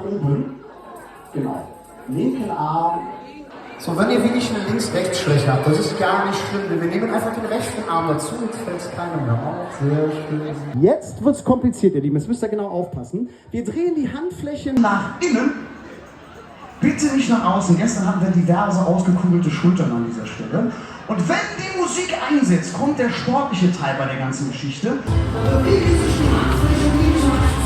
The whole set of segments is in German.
nach oben. Genau. Linken Arm. So, wenn ihr wirklich eine Links-Rechts-Schwäche habt, das ist gar nicht schlimm. Wir nehmen einfach den rechten Arm dazu, jetzt fällt es keinem mehr auf. Sehr schön. Jetzt wird es kompliziert, ihr Lieben. Jetzt müsst ihr genau aufpassen. Wir drehen die Handflächen nach innen. Bitte nicht nach außen. Gestern hatten wir diverse ausgekugelte Schultern an dieser Stelle. Und wenn die Musik einsetzt, kommt der sportliche Teil bei der ganzen Geschichte. Bewegen sich die Handflächen links und rechts.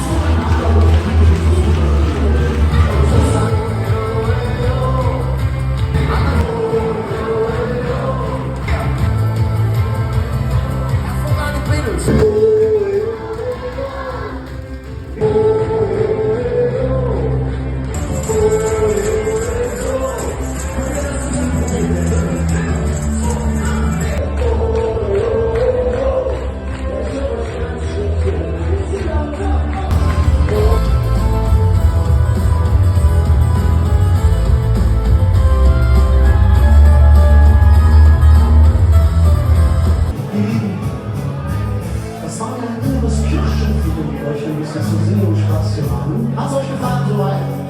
Das war ein inneres Kirchstück für euch, ein bisschen zu sehen und Spaß zu haben. Hat's euch gefallen soweit?